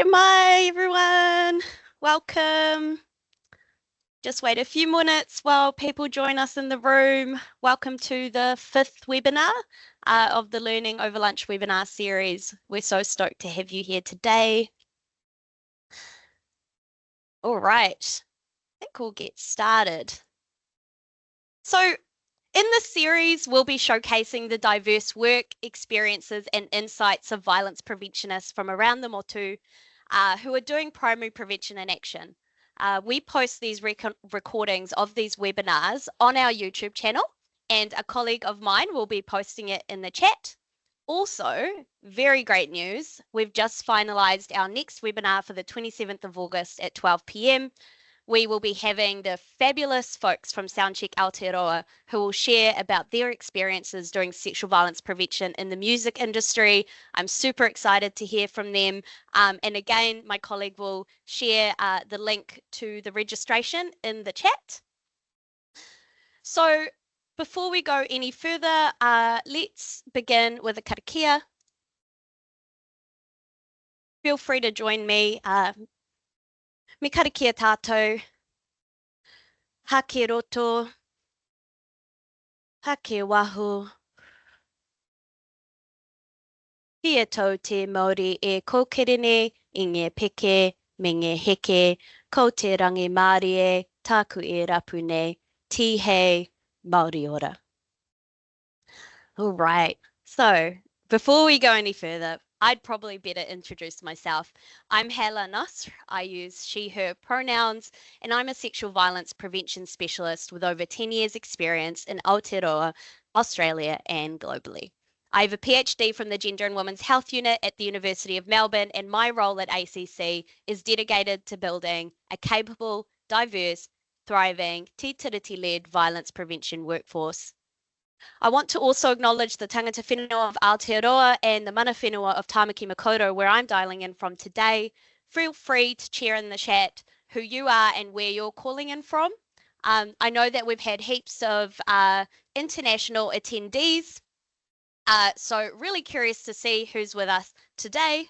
Mai, everyone. Welcome. Just wait a few minutes while people join us in the room. Welcome to the 5th webinar of the Learning Over Lunch webinar series. We're so stoked to have you here today. All right, I think we'll get started. So in this series, we'll be showcasing the diverse work, experiences, and insights of violence preventionists from around the motu who are doing primary prevention in action. We post these recordings of these webinars on our YouTube channel, and a colleague of mine will be posting it in the chat. Also, very great news, we've just finalised our next webinar for the 27th of August at 12 p.m. We will be having the fabulous folks from Soundcheck Aotearoa who will share about their experiences doing sexual violence prevention in the music industry. I'm super excited to hear from them. And again, my colleague will share the link to the registration in the chat. So before we go any further, let's begin with a karakia. Feel free to join me. Me karakia tātou. Hake roto. Hake wahu. Kia tau te Māori e kōkerene i ngē peke me ngē heke, ko te rangi Māori e tāku e rapu nei, tihei Māori ora. All right, so before we go any further, I'd probably better introduce myself. I'm Hala Nasr. I use she, her pronouns, and I'm a sexual violence prevention specialist with over 10 years experience in Aotearoa, Australia, and globally. I have a PhD from the Gender and Women's Health Unit at the University of Melbourne, and my role at ACC is dedicated to building a capable, diverse, thriving, tītiriti-led violence prevention workforce. I want to also acknowledge the tangata whenua of Aotearoa and the mana whenua of Tāmaki Makaurau, where I'm dialing in from today. Feel free to share in the chat who you are and where you're calling in from. I know that we've had heaps of international attendees, so really curious to see who's with us today.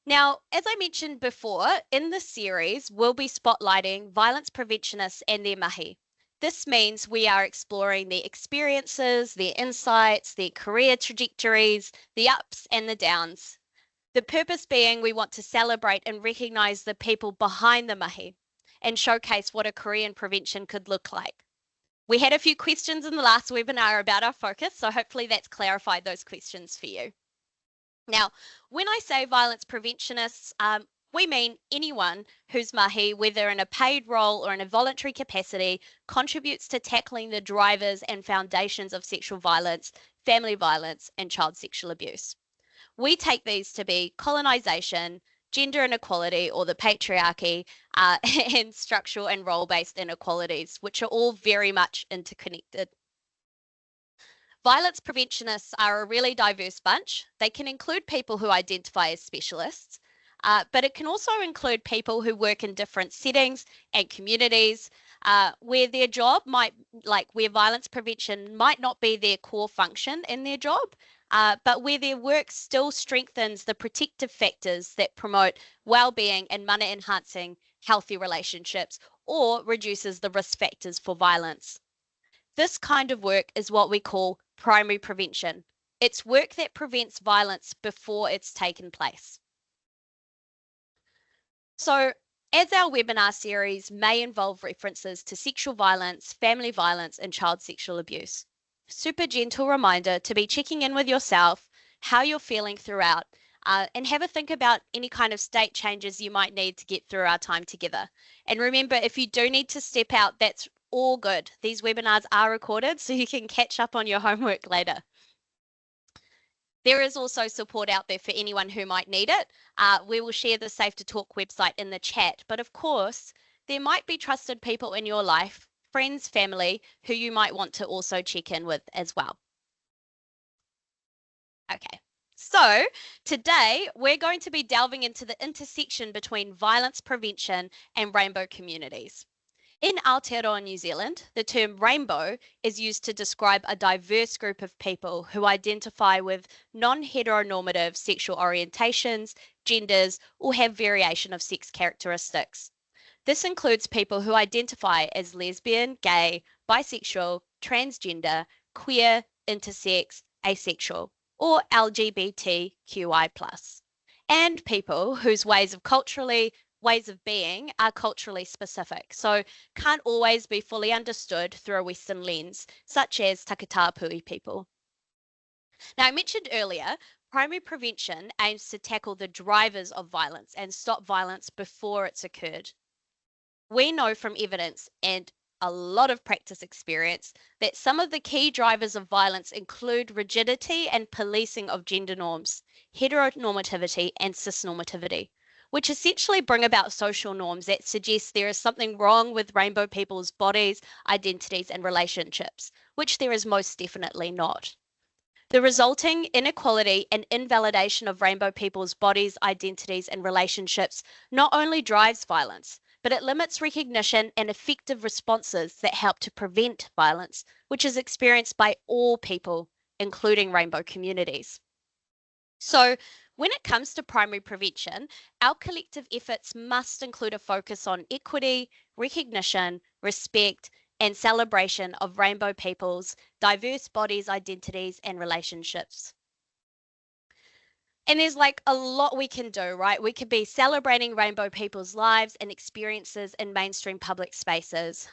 Now, as I mentioned before, in this series, we'll be spotlighting violence preventionists and their mahi. This means we are exploring their experiences, their insights, their career trajectories, the ups and the downs. The purpose being we want to celebrate and recognise the people behind the mahi and showcase what a career in prevention could look like. We had a few questions in the last webinar about our focus, so hopefully that's clarified those questions for you. Now, when I say violence preventionists, we mean anyone whose mahi, whether in a paid role or in a voluntary capacity, contributes to tackling the drivers and foundations of sexual violence, family violence, and child sexual abuse. We take these to be colonisation, gender inequality or the patriarchy, and structural and role-based inequalities, which are all very much interconnected. Violence preventionists are a really diverse bunch. They can include people who identify as specialists, but it can also include people who work in different settings and communities where their job might, where violence prevention might not be their core function in their job, but where their work still strengthens the protective factors that promote well-being and mana-enhancing healthy relationships or reduces the risk factors for violence. This kind of work is what we call primary prevention. It's work that prevents violence before it's taken place. So, as our webinar series may involve references to sexual violence, family violence, and child sexual abuse, super gentle reminder to be checking in with yourself, how you're feeling throughout, and have a think about any kind of state changes you might need to get through our time together. And remember, if you do need to step out, that's all good. These webinars are recorded, so you can catch up on your homework later. There is also support out there for anyone who might need it. We will share the Safe to Talk website in the chat, but of course, there might be trusted people in your life, friends, family, who you might want to also check in with as well. Okay, so today we're going to be delving into the intersection between violence prevention and rainbow communities. In Aotearoa, New Zealand, the term rainbow is used to describe a diverse group of people who identify with non-heteronormative sexual orientations, genders, or have variation of sex characteristics. This includes people who identify as lesbian, gay, bisexual, transgender, queer, intersex, asexual, or LGBTQI+, and people whose ways of being are culturally specific, so can't always be fully understood through a Western lens, such as Takatapui people. Now, I mentioned earlier, primary prevention aims to tackle the drivers of violence and stop violence before it's occurred. We know from evidence and a lot of practice experience that some of the key drivers of violence include rigidity and policing of gender norms, heteronormativity, and cisnormativity, which essentially bring about social norms that suggest there is something wrong with rainbow people's bodies, identities, and relationships, which there is most definitely not. The resulting inequality and invalidation of rainbow people's bodies, identities, and relationships not only drives violence, but it limits recognition and effective responses that help to prevent violence, which is experienced by all people, including rainbow communities. So, when it comes to primary prevention, our collective efforts must include a focus on equity, recognition, respect, and celebration of rainbow peoples, diverse bodies, identities, and relationships. And there's like a lot we can do, right? We could be celebrating rainbow people's lives and experiences in mainstream public spaces.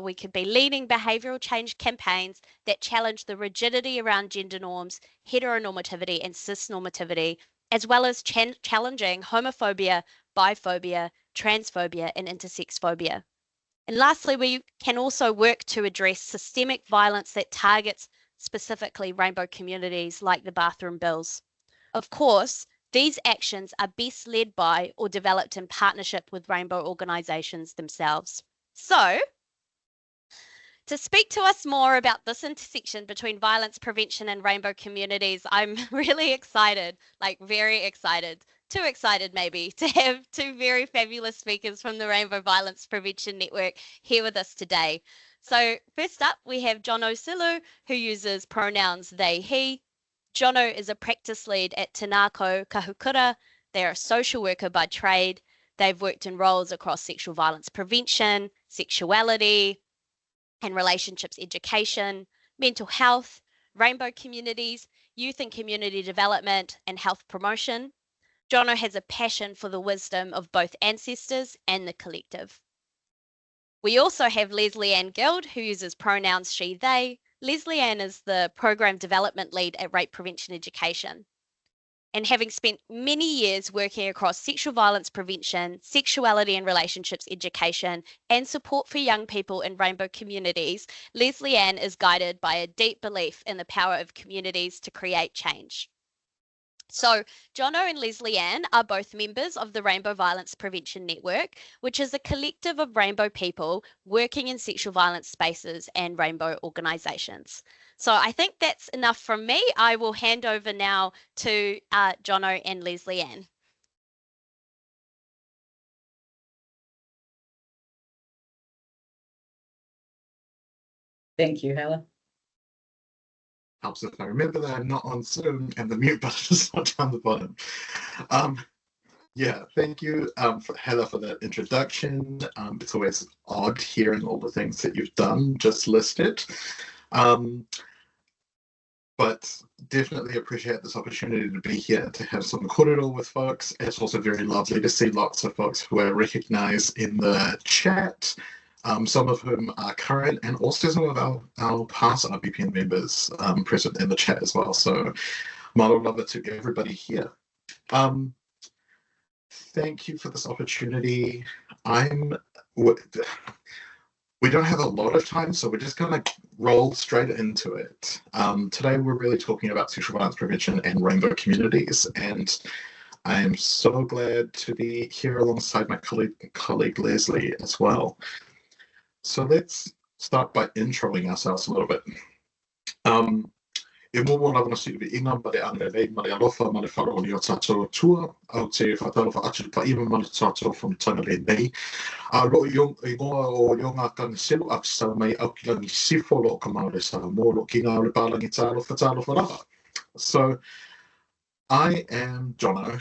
We could be leading behavioural change campaigns that challenge the rigidity around gender norms, heteronormativity, and cisnormativity, as well as challenging homophobia, biphobia, transphobia, and intersex phobia. And lastly, we can also work to address systemic violence that targets specifically rainbow communities like the bathroom bills. Of course, these actions are best led by or developed in partnership with rainbow organisations themselves. So, to speak to us more about this intersection between violence prevention and rainbow communities, I'm really excited, like very excited, too excited maybe, to have two very fabulous speakers from the Rainbow Violence Prevention Network here with us today. So first up, we have Jono Selu, who uses pronouns they, he. Jono is a practice lead at Tinako Kahukura. They're a social worker by trade. They've worked in roles across sexual violence prevention, sexuality, and relationships education, mental health, rainbow communities, youth and community development, and health promotion. Jono has a passion for the wisdom of both ancestors and the collective. We also have Lesley-Ann Guild, who uses pronouns she, they. Lesley-Ann is the program development lead at Rape Prevention Education. And having spent many years working across sexual violence prevention, sexuality and relationships education, and support for young people in rainbow communities, Lesley-Ann is guided by a deep belief in the power of communities to create change. So, Jono and Lesley-Ann are both members of the Rainbow Violence Prevention Network, which is a collective of rainbow people working in sexual violence spaces and rainbow organisations. So I think that's enough from me. I will hand over now to Jono and Lesley-Ann. Thank you, Hala. Helps if I remember that I'm not on Zoom and the mute button is not down the bottom. Yeah, thank you, Hala, for that introduction. It's always odd hearing all the things that you've done, just listed. But definitely appreciate this opportunity to be here to have some korero with folks. It's also very lovely to see lots of folks who I recognize in the chat, some of whom are current, and also some of our past RBPN members present in the chat as well. So malo lava to everybody here. Thank you for this opportunity. We don't have a lot of time, so we're just going to roll straight into it. Today, we're really talking about sexual violence prevention and rainbow communities, and I am so glad to be here alongside my colleague Leslie as well. So let's start by introing ourselves a little bit. E mō lawana siwi inga ma le ane nei, ma le alofa, ma le wharaoni o tātou tua, au te whatalofa atu pa ima ma le tātou whamatanga le nei. A ro i ngoa o ionga kanga selu a sa mai au ki langi sifo lo ka maore sa mō lo ki ngā ore pālangi tālofa raha. So I am Jono.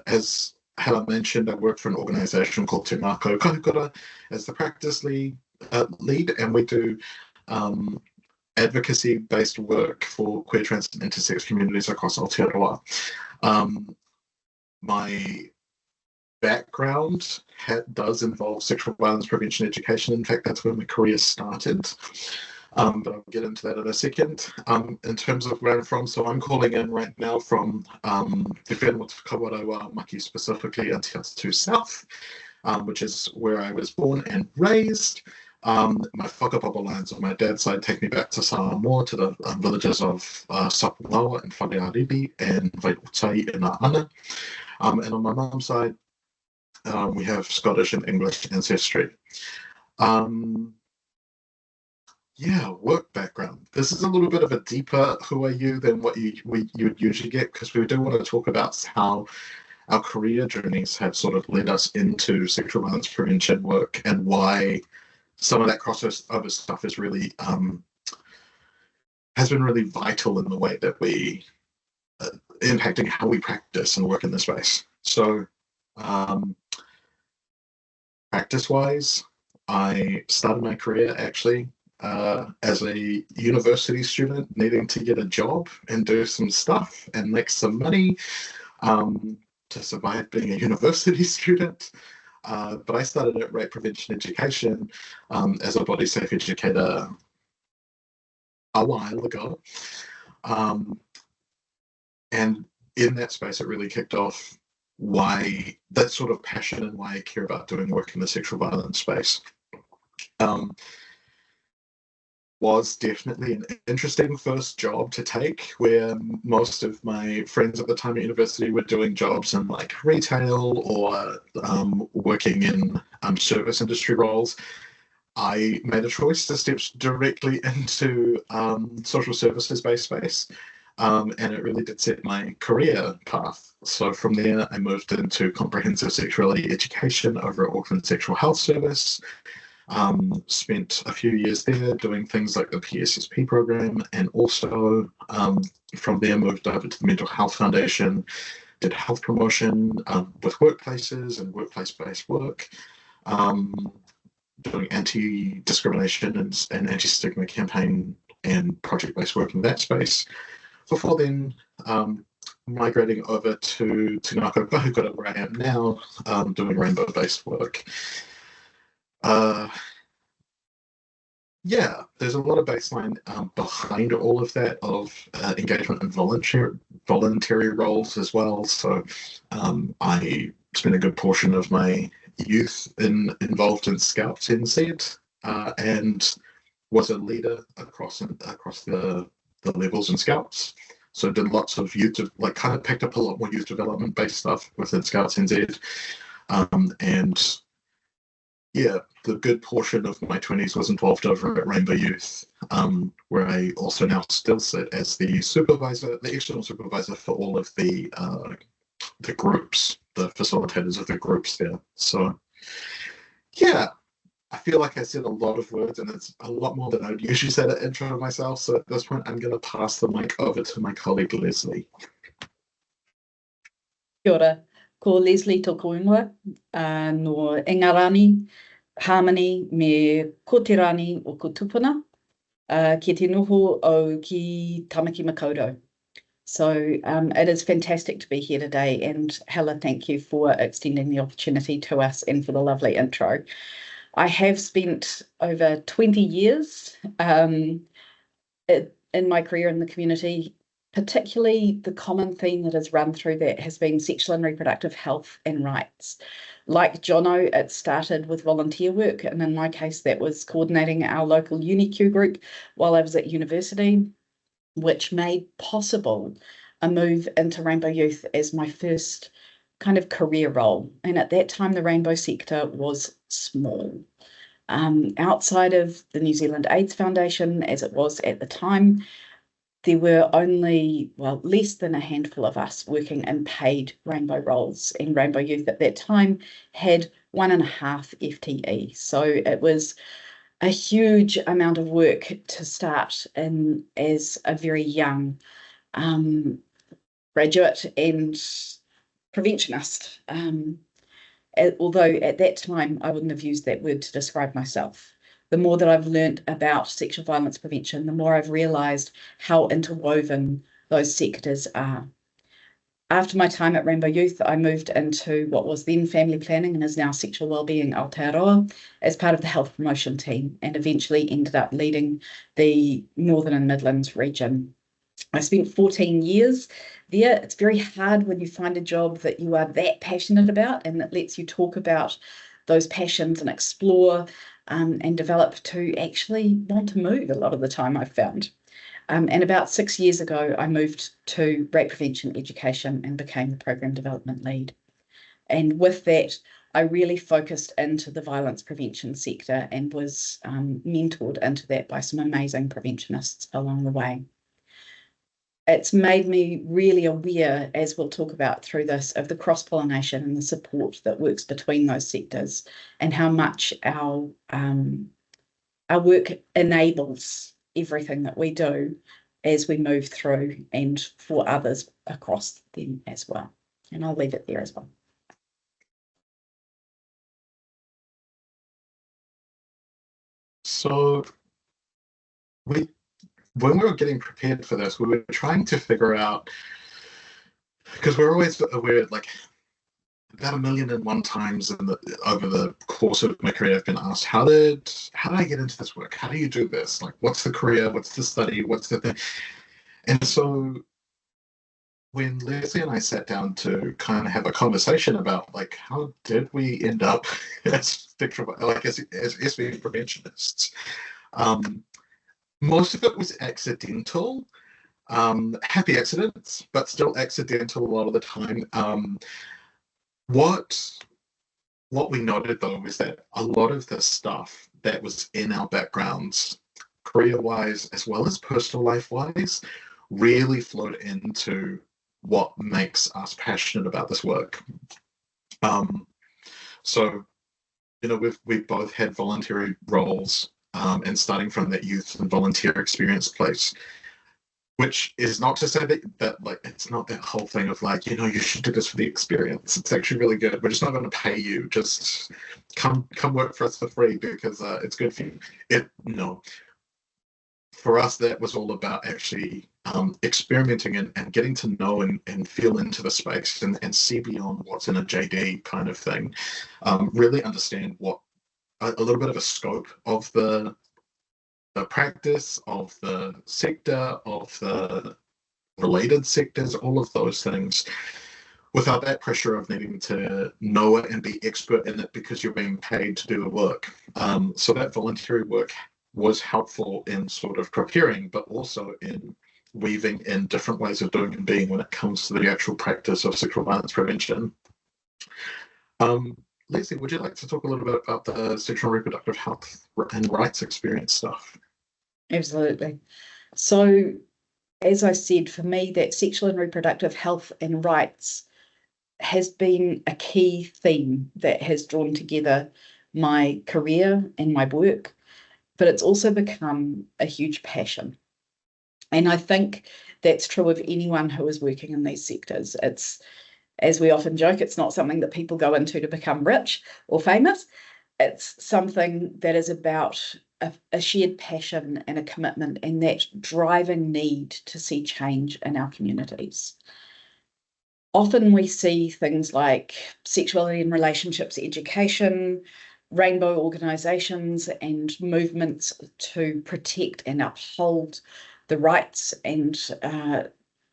As Hala mentioned, I work for an organisation called Te Ngākau Kahukura as the practice lead, and we do advocacy-based work for queer, trans, and intersex communities across Aotearoa. My background does involve sexual violence prevention education. In fact, that's where my career started. But I'll get into that in a second. In terms of where I'm from, so I'm calling in right now from Te Whenua Kawarau Maki, specifically in Te Atatu South, which is where I was born and raised. My whakapapa lines on my dad's side take me back to Samoa, to the villages of Sapungawa and Wharearipi and Vaiutai in Ana. And on my mum's side, we have Scottish and English ancestry. Yeah, work background. This is a little bit of a deeper who are you than what you would usually get, because we do want to talk about how our career journeys have sort of led us into sexual violence prevention work, and why some of that crossover stuff is really has been really vital in the way that we impacting how we practice and work in this space. So practice-wise, I started my career actually as a university student, needing to get a job and do some stuff and make some money to survive being a university student. But I started at rape prevention education as a body safe educator a while ago. And in that space, it really kicked off why that sort of passion and why I care about doing work in the sexual violence space. Was definitely an interesting first job to take, where most of my friends at the time at university were doing jobs in like retail or working in service industry roles. I made a choice to step directly into social services based space, and it really did set my career path. So from there, I moved into comprehensive sexuality education over at Auckland Sexual Health Service. Spent a few years there doing things like the PSSP program, and also from there moved over to the Mental Health Foundation, did health promotion with workplaces and workplace-based work, doing anti-discrimination and anti-stigma campaign and project-based work in that space. Before then, migrating over to Te Ngākau Kahukura, where I am now, doing rainbow-based work. Yeah, there's a lot of baseline behind all of that, of engagement in voluntary roles as well. So I spent a good portion of my youth involved in Scouts NZ, and was a leader across the levels in Scouts. So did lots of youth, like kind of picked up a lot more youth development based stuff within Scouts NZ, and yeah, the good portion of my 20s was involved over at Rainbow Youth, where I also now still sit as the supervisor, the external supervisor for all of the groups, the facilitators of the groups there. So yeah, I feel like I said a lot of words, and it's a lot more than I would usually say to intro myself. So at this point, I'm going to pass the mic over to my colleague, Leslie. Kia ora, ko Leslie tōku ingoa, no Ingarani, Harmony, me Kotirani o ko tupuna, ki te noho o ki Tamaki Makaurau. So it is fantastic to be here today, and Hala, thank you for extending the opportunity to us and for the lovely intro. I have spent over 20 years in my career in the community. Particularly, the common theme that has run through that has been sexual and reproductive health and rights. Like Jono, it started with volunteer work, and in my case, that was coordinating our local UniQ group while I was at university, which made possible a move into Rainbow Youth as my first kind of career role. And at that time, the rainbow sector was small. Outside of the New Zealand AIDS Foundation, as it was at the time, there were only, well, less than a handful of us working in paid rainbow roles, and Rainbow Youth at that time had 1.5 FTE. So it was a huge amount of work to start in as a very young graduate and preventionist. Although at that time I wouldn't have used that word to describe myself. The more that I've learnt about sexual violence prevention, the more I've realised how interwoven those sectors are. After my time at Rainbow Youth, I moved into what was then family planning and is now sexual wellbeing Aotearoa as part of the health promotion team, and eventually ended up leading the Northern and Midlands region. I spent 14 years there. It's very hard when you find a job that you are that passionate about and that lets you talk about those passions and explore and develop to actually want to move a lot of the time, I've found. And about 6 years ago, I moved to rape prevention education and became the program development lead. And with that, I really focused into the violence prevention sector and was mentored into that by some amazing preventionists along the way. It's made me really aware, as we'll talk about through this, of the cross-pollination and the support that works between those sectors, and how much our work enables everything that we do as we move through and for others across them as well. And I'll leave it there as well. So when we were getting prepared for this, we were trying to figure out, because we're always aware, like, about 1,000,001 times over the course of my career, I've been asked, how did I get into this work? How do you do this? Like, what's the career? What's the study? What's the thing? And so when Leslie and I sat down to kind of have a conversation about, like, how did we end up as SVN preventionists? Most of it was accidental. Happy accidents, but still accidental a lot of the time. What we noted, though, is that a lot of the stuff that was in our backgrounds, career-wise as well as personal life-wise, really flowed into what makes us passionate about this work. So, you know, we've both had voluntary roles, and starting from that youth and volunteer experience place, which is not to say that like, it's not that whole thing of like, you know, you should do this for the experience. It's actually really good. We're just not going to pay you. Just come work for us for free because it's good for you. No. For us, that was all about actually experimenting and getting to know and feel into the space and see beyond what's in a JD kind of thing. Really understand what a little bit of a scope of the practice, of the sector, of the related sectors, all of those things, without that pressure of needing to know it and be expert in it because you're being paid to do the work. So that voluntary work was helpful in sort of preparing, but also in weaving in different ways of doing and being when it comes to the actual practice of sexual violence prevention. Leslie, would you like to talk a little bit about the sexual and reproductive health and rights experience stuff? Absolutely. So, as I said, for me, that sexual and reproductive health and rights has been a key theme that has drawn together my career and my work, but it's also become a huge passion. And I think that's true of anyone who is working in these sectors. It's, as we often joke, it's not something that people go into to become rich or famous. It's something that is about a shared passion and a commitment and that driving need to see change in our communities. Often we see things like sexuality and relationships education, rainbow organisations and movements to protect and uphold the rights and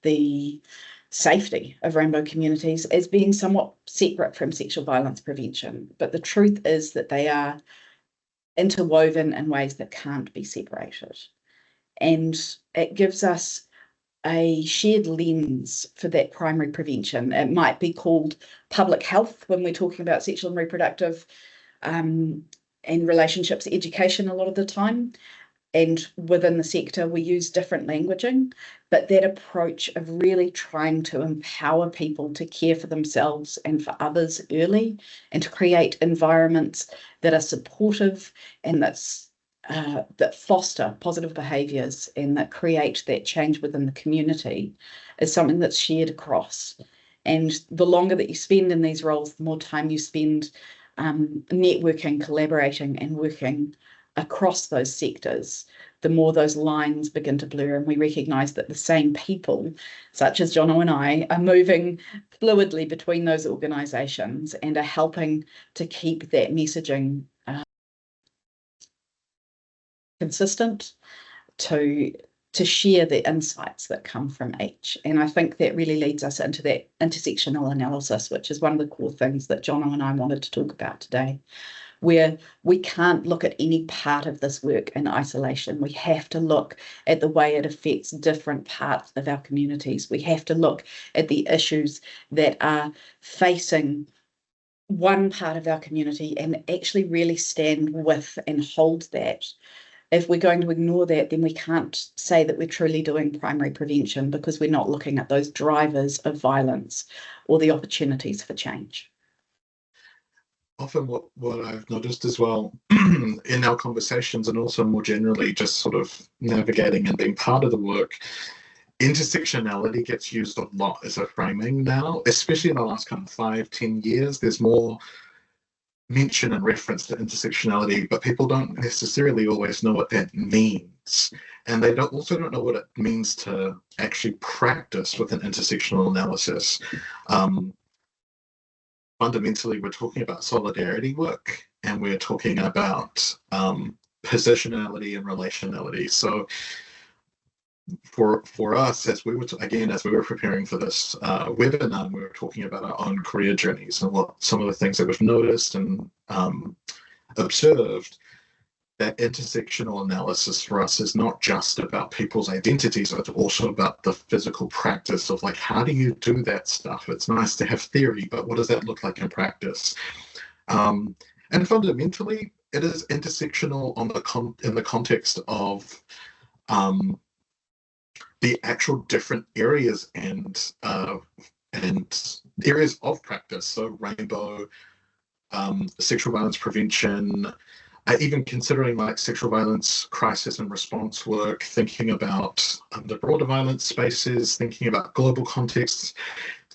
the safety of rainbow communities as being somewhat separate from sexual violence prevention. But the truth is that they are interwoven in ways that can't be separated. And it gives us a shared lens for that primary prevention. It might be called public health when we're talking about sexual and reproductive relationships education a lot of the time. And within the sector, we use different languaging, but that approach of really trying to empower people to care for themselves and for others early, and to create environments that are supportive and that foster positive behaviours and that create that change within the community, is something that's shared across. And the longer that you spend in these roles, the more time you spend networking, collaborating, and working across those sectors, the more those lines begin to blur, and we recognise that the same people, such as Jono and I, are moving fluidly between those organisations and are helping to keep that messaging consistent, to share the insights that come from each. And I think that really leads us into that intersectional analysis, which is one of the core things that Jono and I wanted to talk about today, where we can't look at any part of this work in isolation. We have to look at the way it affects different parts of our communities. We have to look at the issues that are facing one part of our community and actually really stand with and hold that. If we're going to ignore that, then we can't say that we're truly doing primary prevention, because we're not looking at those drivers of violence or the opportunities for change. Often what I've noticed as well in our conversations, and also more generally just sort of navigating and being part of the work, intersectionality gets used a lot as a framing now, especially in the last kind of 5-10 years. There's more mention and reference to intersectionality, but people don't necessarily always know what that means. And they also don't know what it means to actually practice with an intersectional analysis. Fundamentally, we're talking about solidarity work, and we're talking about positionality and relationality. So for us, as we were preparing for this webinar, we were talking about our own career journeys and what some of the things that we've noticed and observed. That intersectional analysis for us is not just about people's identities, it's also about the physical practice of, like, how do you do that stuff? It's nice to have theory, but what does that look like in practice? And fundamentally, it is intersectional in the context of the actual different areas and areas of practice. So rainbow, sexual violence prevention, even considering like sexual violence crisis and response work, thinking about the broader violence spaces, thinking about global contexts.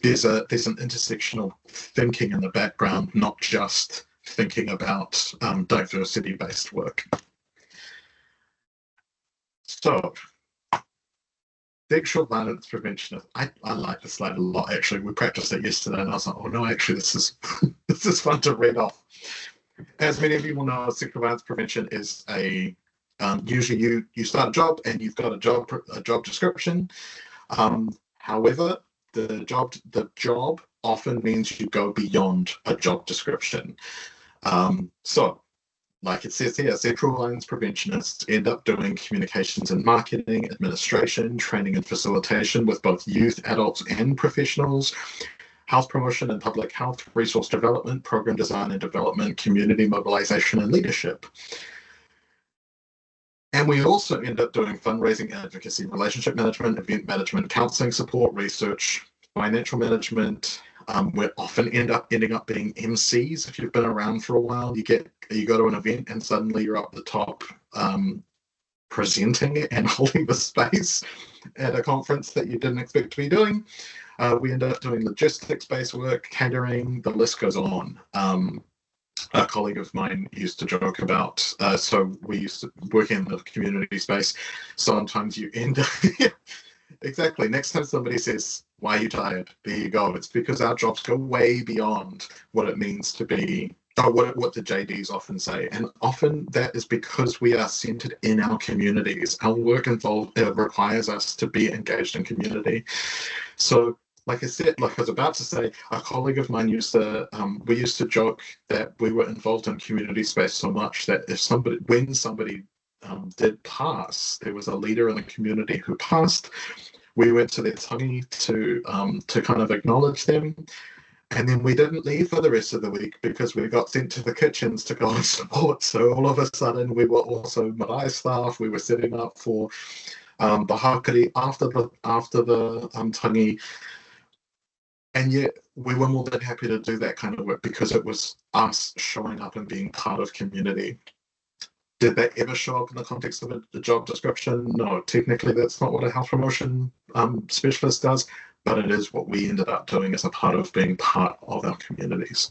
There's an intersectional thinking in the background, not just thinking about diversity-based work. So, sexual violence prevention. I like this slide a lot, actually. We practiced it yesterday, and I was like, oh no, actually, this is fun to read off. As many of you will know, sexual violence prevention is usually you start a job and you've got a job description. However, the job often means you go beyond a job description. So, like it says here, sexual violence preventionists end up doing communications and marketing, administration, training and facilitation with both youth, adults, and professionals, health promotion and public health, resource development, program design and development, community mobilization and leadership. And we also end up doing fundraising, advocacy, relationship management, event management, counseling support, research, financial management. We often ending up being MCs. If you've been around for a while, you go to an event and suddenly you're up the top presenting and holding the space at a conference that you didn't expect to be doing. We end up doing logistics-based work, catering, the list goes on. A colleague of mine used to joke about, so we used to work in the community space. Sometimes you end up, exactly, next time somebody says, why are you tired? There you go. It's because our jobs go way beyond what it means to be, or what the JDs often say. And often that is because we are centered in our communities. Our work requires us to be engaged in community. So, like I said, like I was about to say, a colleague of mine we used to joke that we were involved in community space so much that when somebody did pass, there was a leader in the community who passed, we went to their tangi to kind of acknowledge them. And then we didn't leave for the rest of the week because we got sent to the kitchens to go and support. So all of a sudden, we were also marae staff. We were setting up for the hakari after the tangi. And yet we were more than happy to do that kind of work because it was us showing up and being part of community. Did that ever show up in the context of a job description? No, technically that's not what a health promotion specialist does, but it is what we ended up doing as a part of being part of our communities.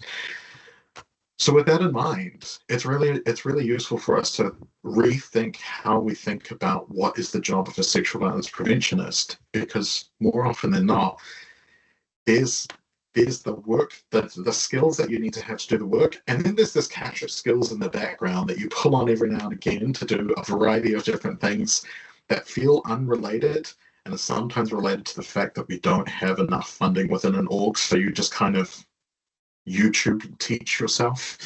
So with that in mind, it's really useful for us to rethink how we think about what is the job of a sexual violence preventionist, because more often than not, there's the work, the skills that you need to have to do the work, and then there's this cache of skills in the background that you pull on every now and again to do a variety of different things that feel unrelated and are sometimes related to the fact that we don't have enough funding within an org, so you just kind of YouTube teach yourself.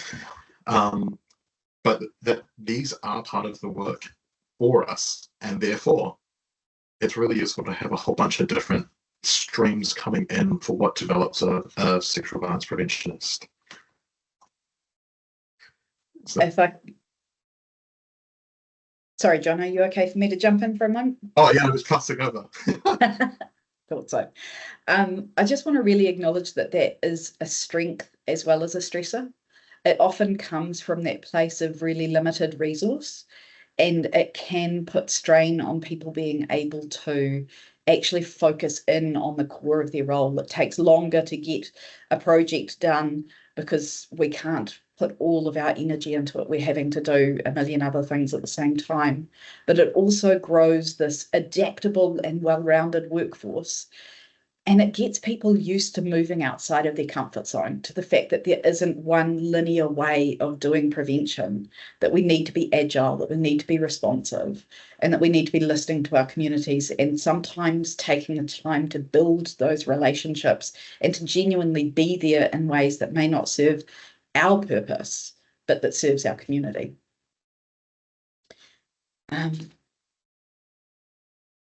But that these are part of the work for us, and therefore it's really useful to have a whole bunch of different streams coming in for what develops a sexual violence preventionist. So, sorry, John, are you okay for me to jump in for a moment? Oh yeah, I was passing over. Thought so. I just want to really acknowledge that is a strength as well as a stressor. It often comes from that place of really limited resource, and it can put strain on people being able to actually focus in on the core of their role. It takes longer to get a project done because we can't put all of our energy into it. We're having to do a million other things at the same time. But it also grows this adaptable and well-rounded workforce. And it gets people used to moving outside of their comfort zone, to the fact that there isn't one linear way of doing prevention, that we need to be agile, that we need to be responsive, and that we need to be listening to our communities and sometimes taking the time to build those relationships and to genuinely be there in ways that may not serve our purpose, but that serves our community.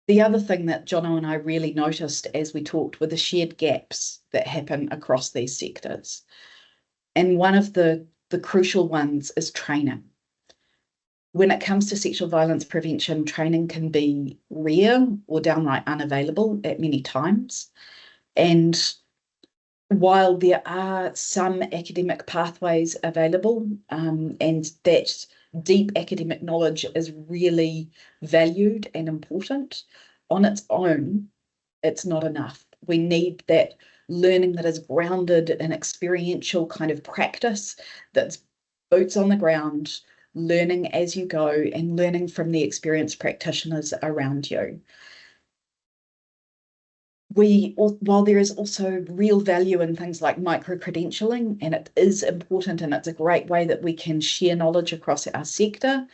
The other thing that Jono and I really noticed as we talked were the shared gaps that happen across these sectors. And one of the crucial ones is training. When it comes to sexual violence prevention, training can be rare or downright unavailable at many times. And while there are some academic pathways available, and that deep academic knowledge is really valued and important, on its own, it's not enough. We need that learning that is grounded in experiential kind of practice, that's boots on the ground, learning as you go and learning from the experienced practitioners around you. While there is also real value in things like micro-credentialing, and it is important and it's a great way that we can share knowledge across our sector,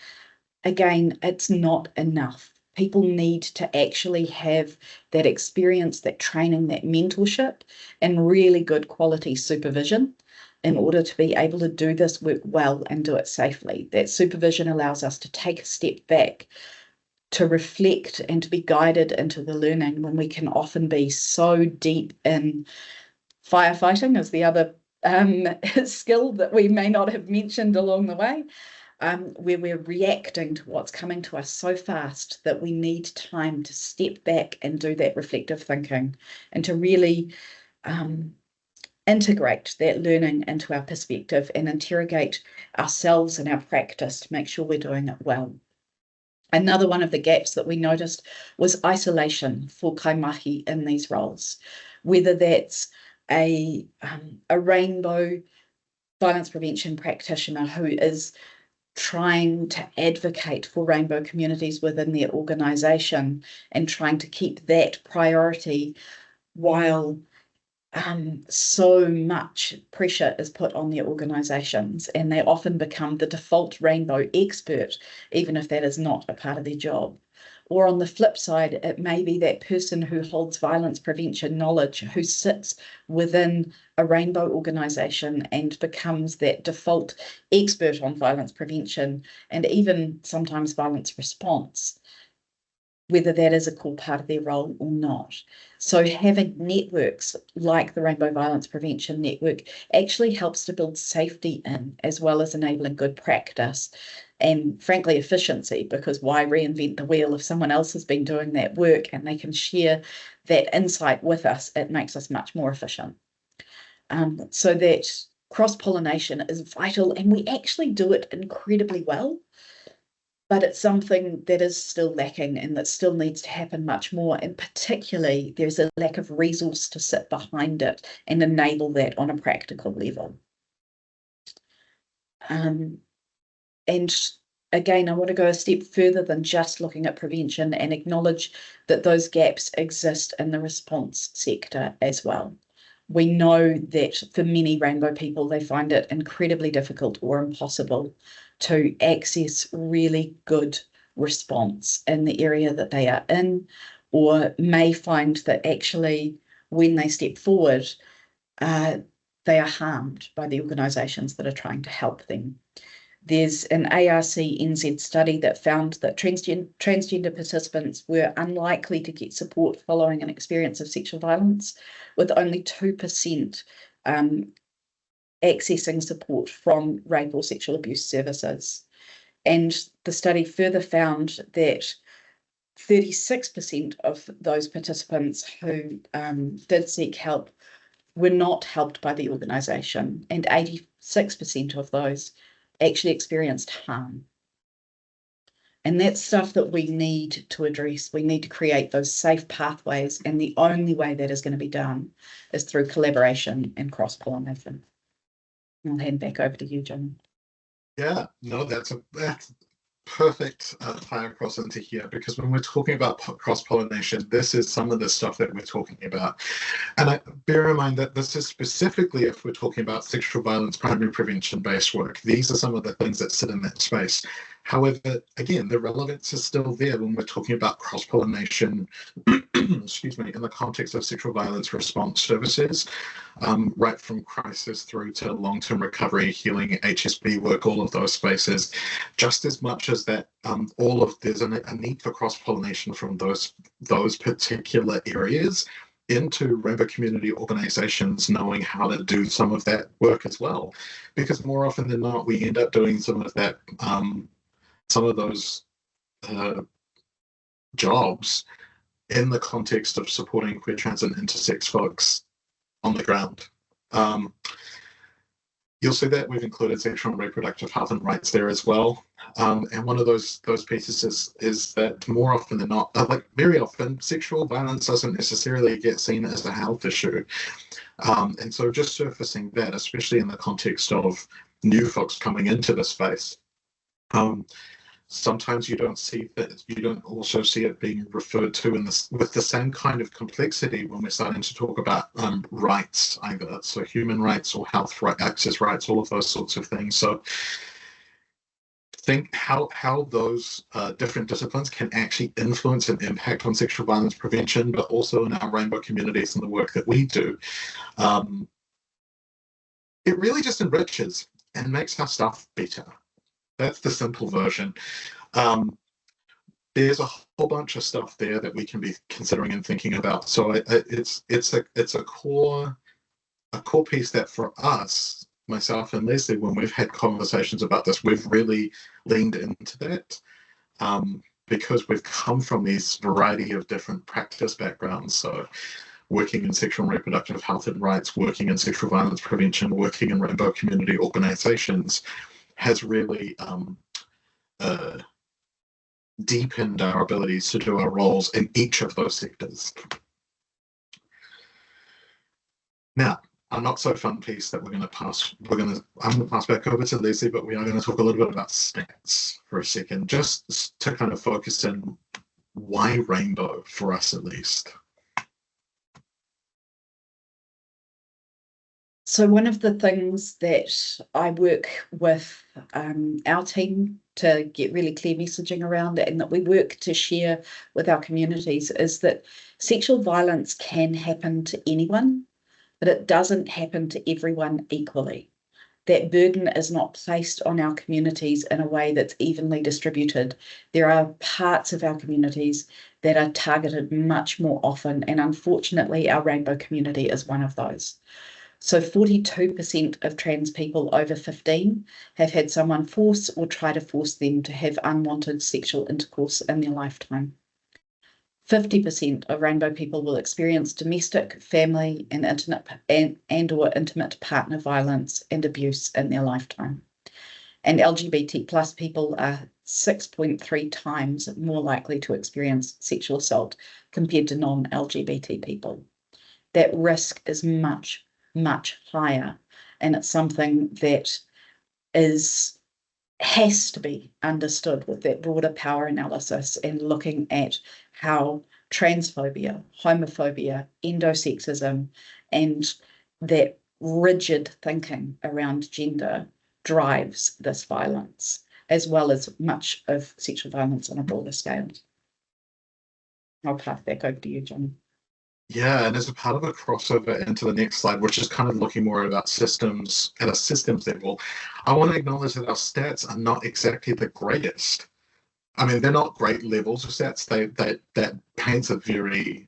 again, it's not enough. People need to actually have that experience, that training, that mentorship, and really good quality supervision in order to be able to do this work well and do it safely. That supervision allows us to take a step back, to reflect and to be guided into the learning when we can often be so deep in firefighting is the other skill that we may not have mentioned along the way, where we're reacting to what's coming to us so fast that we need time to step back and do that reflective thinking and to really integrate that learning into our perspective and interrogate ourselves and our practice to make sure we're doing it well. Another one of the gaps that we noticed was isolation for kaimahi in these roles, whether that's a rainbow violence prevention practitioner who is trying to advocate for rainbow communities within their organisation and trying to keep that priority while so much pressure is put on their organisations, and they often become the default rainbow expert, even if that is not a part of their job. Or on the flip side, it may be that person who holds violence prevention knowledge who sits within a rainbow organisation and becomes that default expert on violence prevention and even sometimes violence response. whether that is a core part of their role or not. So having networks like the Rainbow Violence Prevention Network actually helps to build safety in, as well as enabling good practice and frankly efficiency, because why reinvent the wheel if someone else has been doing that work and they can share that insight with us? It makes us much more efficient. So that cross-pollination is vital, and we actually do it incredibly well. But it's something that is still lacking and that still needs to happen much more. And particularly, there's a lack of resource to sit behind it and enable that on a practical level. And again, I want to go a step further than just looking at prevention and acknowledge that those gaps exist in the response sector as well. We know that for many Rainbow people, they find it incredibly difficult or impossible to access really good response in the area that they are in, or may find that actually when they step forward, they are harmed by the organisations that are trying to help them. There's an ARC NZ study that found that transgender participants were unlikely to get support following an experience of sexual violence, with only 2% accessing support from rape or sexual abuse services. And the study further found that 36% of those participants who did seek help were not helped by the organisation, and 86% of those actually experienced harm. And that's stuff that we need to address. We need to create those safe pathways, and the only way that is going to be done is through collaboration and cross-pollination. I'll hand back over to you, Jono. Yeah, no, that's perfect tie across into here, because when we're talking about cross-pollination, this is some of the stuff that we're talking about. And bear in mind that this is specifically if we're talking about sexual violence primary prevention based work. These are some of the things that sit in that space. However, again, the relevance is still there when we're talking about cross-pollination, excuse me, in the context of sexual violence response services, right from crisis through to long-term recovery, healing, HSP work, all of those spaces, just as much as that, there's a need for cross-pollination from those particular areas into Rainbow community organizations knowing how to do some of that work as well. Because more often than not, we end up doing some of that, some of those jobs in the context of supporting queer, trans, and intersex folks on the ground. You'll see that we've included sexual and reproductive health and rights there as well. And one of those pieces is that more often than not, very often, sexual violence doesn't necessarily get seen as a health issue. And so just surfacing that, especially in the context of new folks coming into the space, sometimes you don't see that, you don't also see it being referred to with the same kind of complexity when we're starting to talk about rights, either so human rights or health right, access rights, all of those sorts of things. So think how those different disciplines can actually influence and impact on sexual violence prevention, but also in our Rainbow communities and the work that we do. It really just enriches and makes our stuff better. That's the simple version. There's a whole bunch of stuff there that we can be considering and thinking about. So it's a core piece that for us, myself and Lesley, when we've had conversations about this, we've really leaned into that, because we've come from these variety of different practice backgrounds. So working in sexual and reproductive health and rights, working in sexual violence prevention, working in Rainbow community organizations, has really deepened our abilities to do our roles in each of those sectors. Now, a not so fun piece that I'm going to pass back over to Lesley, but we are going to talk a little bit about stats for a second, just to kind of focus in why Rainbow, for us at least. So one of the things that I work with our team to get really clear messaging around it, and that we work to share with our communities, is that sexual violence can happen to anyone, but it doesn't happen to everyone equally. that burden is not placed on our communities in a way that's evenly distributed. There are parts of our communities that are targeted much more often, and unfortunately our rainbow community is one of those. So 42% of trans people over 15 have had someone force or try to force them to have unwanted sexual intercourse in their lifetime. 50% of rainbow people will experience domestic, family, and or intimate partner violence and abuse in their lifetime. And LGBT plus people are 6.3 times more likely to experience sexual assault compared to non-LGBT people. That risk is much, much higher, and it's something that has to be understood with that broader power analysis and looking at how transphobia, homophobia, endosexism, and that rigid thinking around gender drives this violence, as well as much of sexual violence on a broader scale. I'll pass back over to you, Johnny. Yeah, and as a part of a crossover into the next slide, which is kind of looking more about systems at a systems level, I want to acknowledge that our stats are not exactly the greatest. I mean, they're not great levels of stats. That paints a very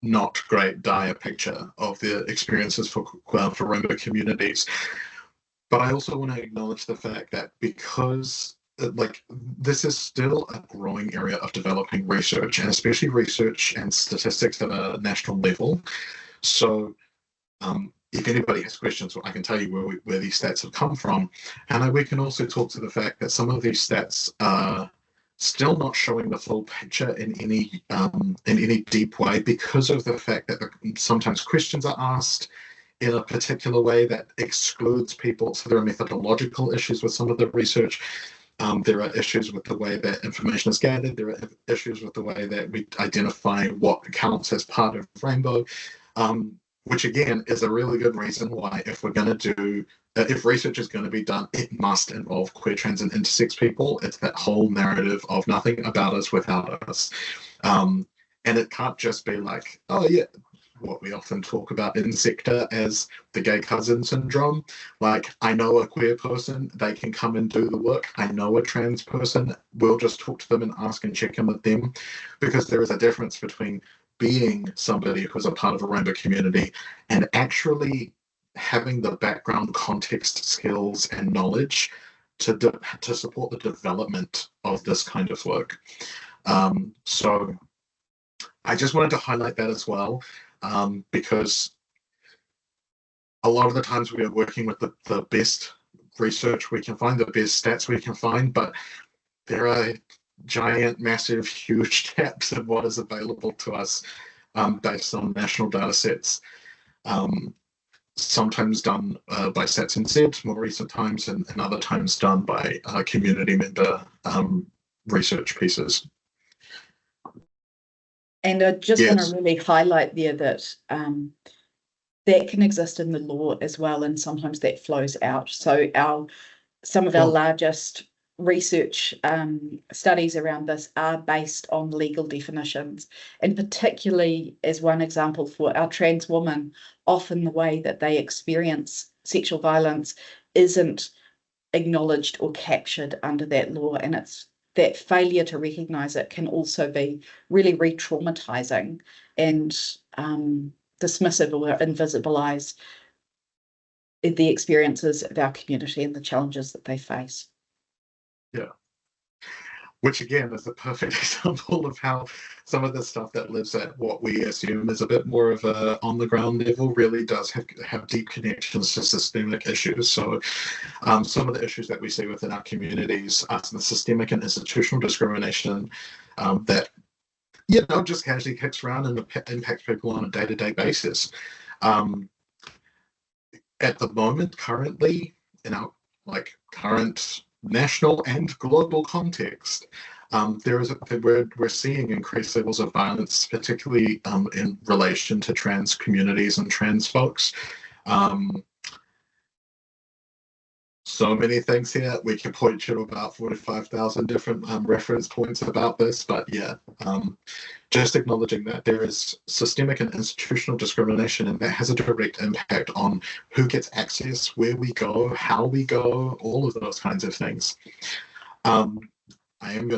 not great, dire picture of the experiences for rainbow communities. But I also want to acknowledge the fact that because this is still a growing area of developing research, and especially research and statistics at a national level. So if anybody has questions, I can tell you where these stats have come from. And we can also talk to the fact that some of these stats are still not showing the full picture in any deep way, because of the fact that sometimes questions are asked in a particular way that excludes people. So there are methodological issues with some of the research. There are issues with the way that information is gathered. There are issues with the way that we identify what counts as part of rainbow, which again is a really good reason why if research is going to be done, it must involve queer, trans, and intersex people. It's that whole narrative of nothing about us without us. And it can't just be like, oh yeah, what we often talk about in sector as the gay cousin syndrome. Like, I know a queer person, they can come and do the work. I know a trans person, we'll just talk to them and ask and check in with them, because there is a difference between being somebody who's a part of a rainbow community and actually having the background, context, skills, and knowledge to support the development of this kind of work. So I just wanted to highlight that as well. Because a lot of the times we are working with the best research we can find, the best stats we can find, but there are giant, massive, huge gaps in what is available to us based on national data sets, sometimes done by Stats NZ, more recent times, and other times done by community member research pieces. And I just want to really highlight there that that can exist in the law as well, and sometimes that flows out. So some of our largest research studies around this are based on legal definitions, and particularly as one example for our trans women, often the way that they experience sexual violence isn't acknowledged or captured under that law, and it's that failure to recognise it can also be really re-traumatising and dismissive or invisibilise the experiences of our community and the challenges that they face. Yeah. Which again is a perfect example of how some of the stuff that lives at what we assume is a bit more of a on the ground level really does have deep connections to systemic issues. So some of the issues that we see within our communities are the systemic and institutional discrimination that just casually kicks around and impacts people on a day-to-day basis. At the moment, currently, in our current national and global context, we're seeing increased levels of violence, particularly in relation to trans communities and trans folks. so many things here. We can point you to about 45,000 different reference points about this, but yeah, just acknowledging that there is systemic and institutional discrimination, and that has a direct impact on who gets access, where we go, how we go, all of those kinds of things. I am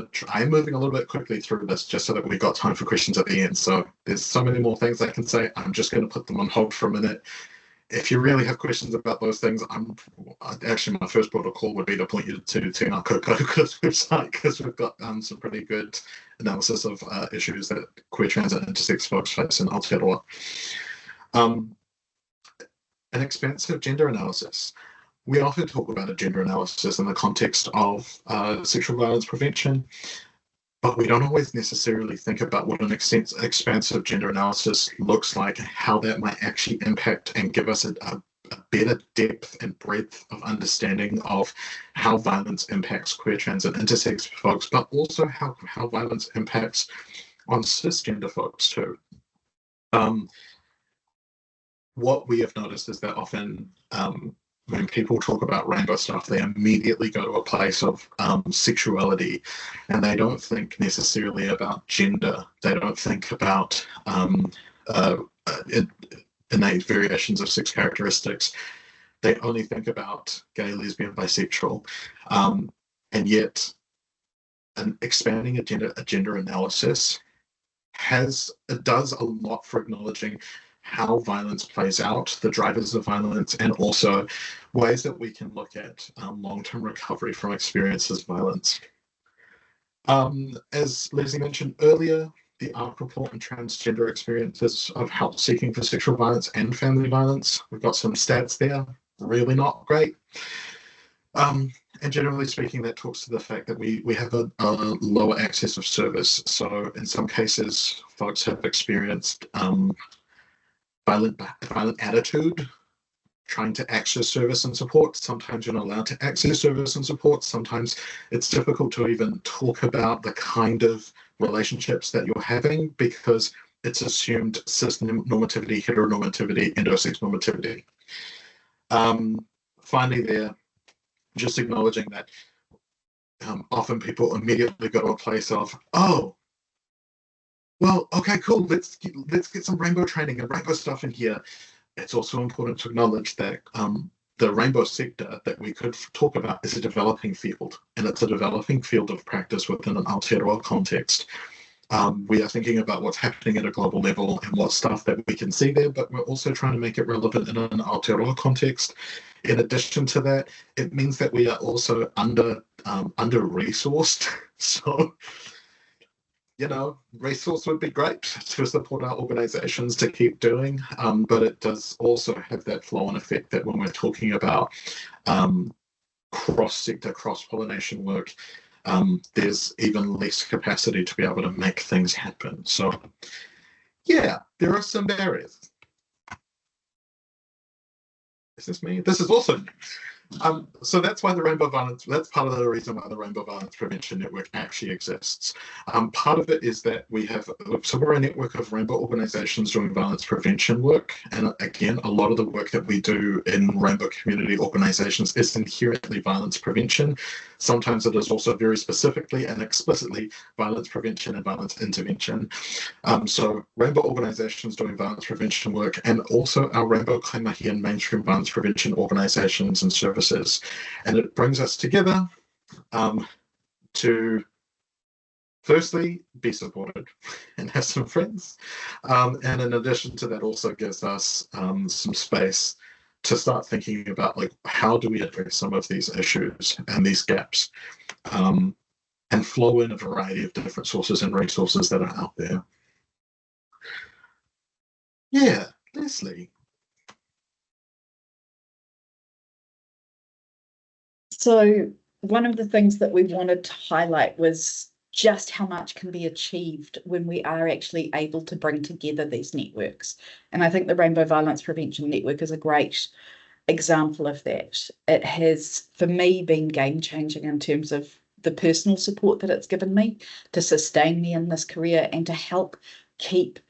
moving a little bit quickly through this just so that we've got time for questions at the end. So there's so many more things I can say. I'm just going to put them on hold for a minute. If you really have questions about those things, actually my first protocol would be to point you to Tēnā Koukaukura's website, because we've got some pretty good analysis of issues that queer, trans, and intersex folks face in Aotearoa. An expansive gender analysis. We often talk about a gender analysis in the context of sexual violence prevention, but we don't always necessarily think about what an expansive gender analysis looks like, how that might actually impact and give us a better depth and breadth of understanding of how violence impacts queer, trans, and intersex folks, but also how violence impacts on cisgender folks too. What we have noticed is that often when people talk about rainbow stuff, they immediately go to a place of sexuality, and they don't think necessarily about gender. They don't think about innate variations of sex characteristics. They only think about gay, lesbian, bisexual. And yet, expanding a gender analysis does a lot for acknowledging how violence plays out, the drivers of violence, and also ways that we can look at long-term recovery from experiences of violence. As Leslie mentioned earlier, the ARC report on transgender experiences of help seeking for sexual violence and family violence. We've got some stats there, really not great. And generally speaking, that talks to the fact that we have a lower access of service. So in some cases, folks have experienced violent attitude trying to access service and support. Sometimes you're not allowed to access service and support. Sometimes it's difficult to even talk about the kind of relationships that you're having because it's assumed cis normativity, heteronormativity, endosex normativity. Finally there, just acknowledging that often people immediately go to a place of, oh, well, okay, cool, let's get some rainbow training and rainbow stuff in here. It's also important to acknowledge that the rainbow sector that we could talk about is a developing field, and it's a developing field of practice within an Aotearoa context. We are thinking about what's happening at a global level and what stuff that we can see there, but we're also trying to make it relevant in an Aotearoa context. In addition to that, it means that we are also under-resourced. So, you know, resource would be great to support our organizations to keep doing, but it does also have that flow-on effect that when we're talking about cross-sector, cross-pollination work, there's even less capacity to be able to make things happen. So, yeah, there are some barriers. Is this me? This is also so that's why that's part of the reason why the Rainbow Violence Prevention Network actually exists. Part of it is that we're a network of rainbow organizations doing violence prevention work. And again, a lot of the work that we do in rainbow community organizations is inherently violence prevention. Sometimes it is also very specifically and explicitly violence prevention and violence intervention. So rainbow organizations doing violence prevention work, and also our rainbow kaimahi and mainstream violence prevention organizations and services. And it brings us together to firstly be supported and have some friends, and in addition to that also gives us some space to start thinking about, like, how do we address some of these issues and these gaps, and flow in a variety of different sources and resources that are out there. Yeah, Leslie. So one of the things that we wanted to highlight was just how much can be achieved when we are actually able to bring together these networks. And I think the Rainbow Violence Prevention Network is a great example of that. It has, for me, been game-changing in terms of the personal support that it's given me to sustain me in this career and to help keep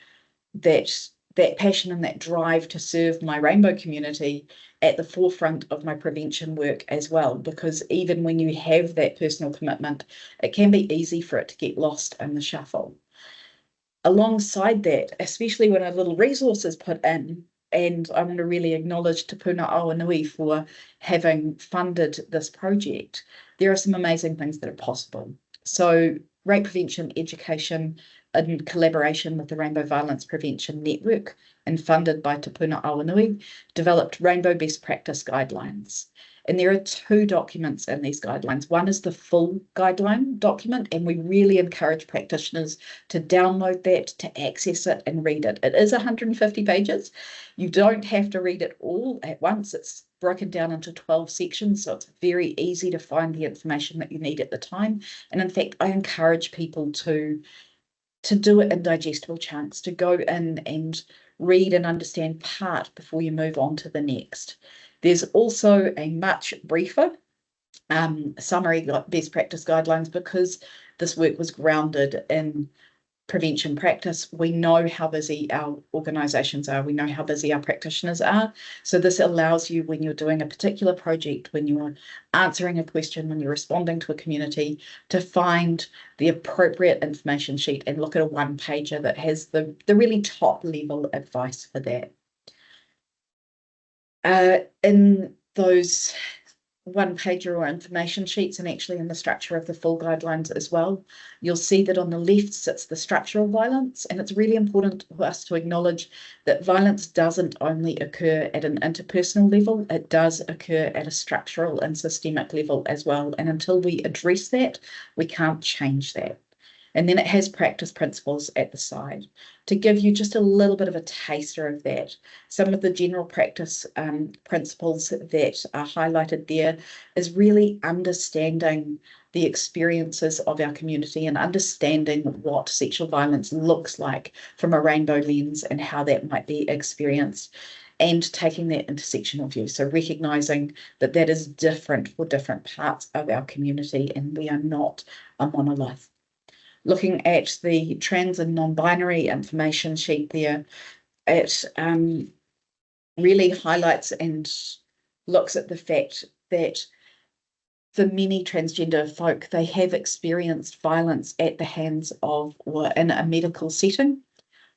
that that passion and that drive to serve my rainbow community at the forefront of my prevention work as well, because even when you have that personal commitment, it can be easy for it to get lost in the shuffle. Alongside that, especially when a little resource is put in, and I want to really acknowledge Te Puna Awanui for having funded this project, there are some amazing things that are possible. So rape prevention education in collaboration with the Rainbow Violence Prevention Network and funded by Te Puna Awanui developed Rainbow Best Practice Guidelines. And there are 2 documents in these guidelines. One is the full guideline document, and we really encourage practitioners to download that, to access it and read it. It is 150 pages. You don't have to read it all at once. It's broken down into 12 sections, so it's very easy to find the information that you need at the time. And in fact, I encourage people to do it in digestible chunks, to go in and read and understand part before you move on to the next. There's also a much briefer summary best practice guidelines, because this work was grounded in prevention practice. We know how busy our organisations are. We know how busy our practitioners are. So this allows you, when you're doing a particular project, when you're answering a question, when you're responding to a community, to find the appropriate information sheet and look at a one-pager that has the really top level advice for that. In those one-pager or information sheets, and actually in the structure of the full guidelines as well, you'll see that on the left sits the structural violence, and it's really important for us to acknowledge that violence doesn't only occur at an interpersonal level, it does occur at a structural and systemic level as well, and until we address that, we can't change that. And then it has practice principles at the side to give you just a little bit of a taster of that. Some of the general practice principles that are highlighted there is really understanding the experiences of our community and understanding what sexual violence looks like from a rainbow lens and how that might be experienced, and taking that intersectional view. So recognising that that is different for different parts of our community and we are not a monolith. Looking at the trans and non-binary information sheet there, it really highlights and looks at the fact that for many transgender folk, they have experienced violence at the hands of or in a medical setting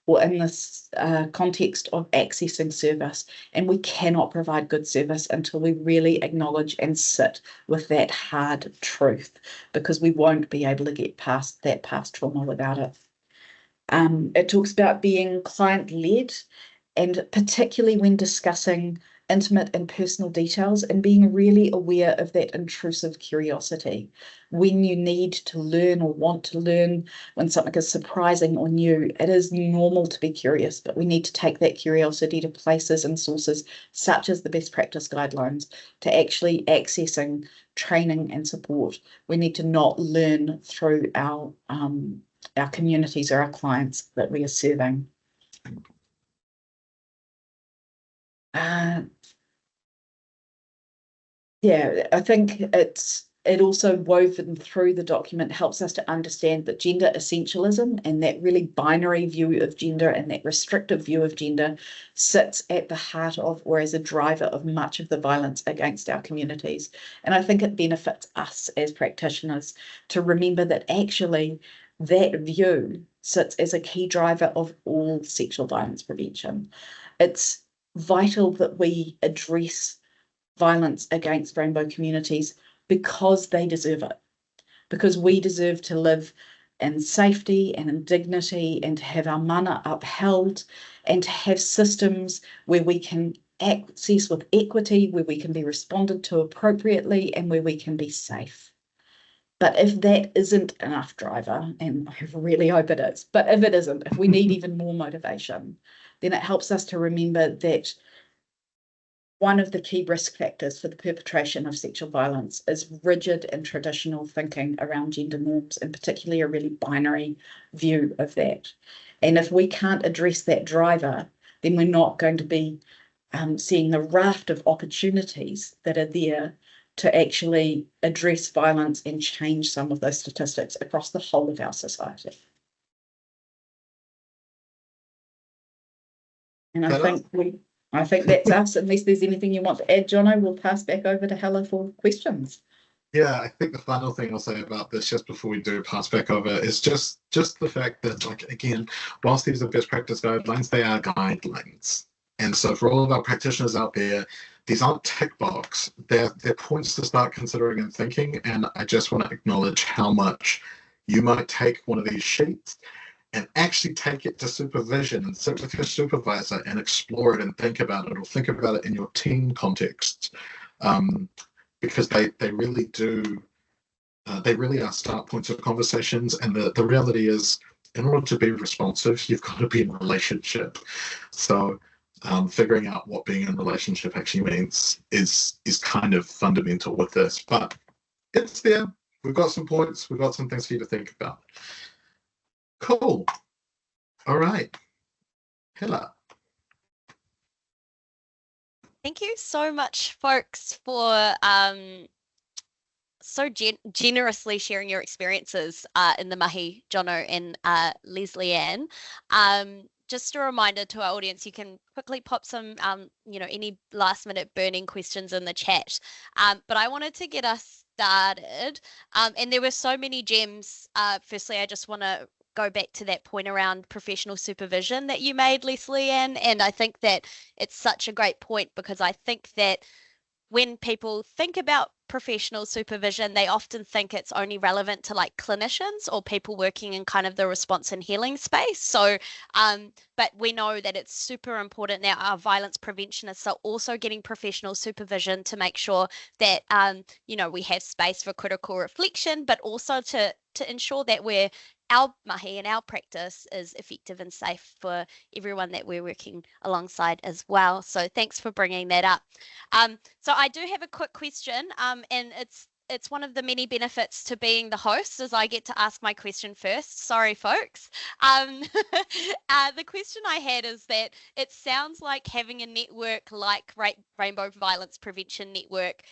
or in this context of accessing service. And we cannot provide good service until we really acknowledge and sit with that hard truth, because we won't be able to get past that past trauma without it. It talks about being client-led, and particularly when discussing intimate and personal details, and being really aware of that intrusive curiosity. When you need to learn or want to learn, when something is surprising or new, it is normal to be curious, but we need to take that curiosity to places and sources such as the best practice guidelines to actually accessing training and support. We need to not learn through our communities or our clients that we are serving. Yeah, I think it also woven through the document helps us to understand that gender essentialism and that really binary view of gender and that restrictive view of gender sits at the heart of or as a driver of much of the violence against our communities. And I think it benefits us as practitioners to remember that actually that view sits as a key driver of all sexual violence prevention. It's vital that we address violence against rainbow communities because they deserve it, because we deserve to live in safety and in dignity and to have our mana upheld and to have systems where we can access with equity, where we can be responded to appropriately and where we can be safe. But if that isn't enough driver, and I really hope it is, but if it isn't, if we need even more motivation, then it helps us to remember that one of the key risk factors for the perpetration of sexual violence is rigid and traditional thinking around gender norms, and particularly a really binary view of that. And if we can't address that driver, then we're not going to be seeing the raft of opportunities that are there to actually address violence and change some of those statistics across the whole of our society. And I think that's us. Unless there's anything you want to add, Jono, we'll pass back over to Hala for questions. Yeah, I think the final thing I'll say about this, just before we do pass back over, is just the fact that, like, again, whilst these are best practice guidelines, they are guidelines. And so for all of our practitioners out there, these aren't tick box. They're points to start considering and thinking. And I just want to acknowledge how much you might take one of these sheets and actually take it to supervision and sit with your supervisor and explore it and think about it, or think about it in your team context. Because they really do, they really are start points of conversations. And the reality is, in order to be responsive, you've got to be in a relationship. So figuring out what being in a relationship actually means is kind of fundamental with this. But it's there. We've got some points. We've got some things for you to think about. Cool. All right. Hala. Thank you so much, folks, for so generously sharing your experiences in the mahi, Jono and Lesley-Ann. Just a reminder to our audience, you can quickly pop some, any last minute burning questions in the chat. But I wanted to get us started. And there were so many gems. Firstly, I just want to go back to that point around professional supervision that you made, Lesley-Ann. And I think that it's such a great point, because I think that when people think about professional supervision, they often think it's only relevant to like clinicians or people working in kind of the response and healing space. So, but we know that it's super important that our violence preventionists are also getting professional supervision to make sure that, we have space for critical reflection, but also to ensure that our mahi and our practice is effective and safe for everyone that we're working alongside as well. So thanks for bringing that up. So I do have a quick question, and it's one of the many benefits to being the host, as I get to ask my question first. Sorry, folks. The question I had is that it sounds like having a network like Rainbow Violence Prevention Network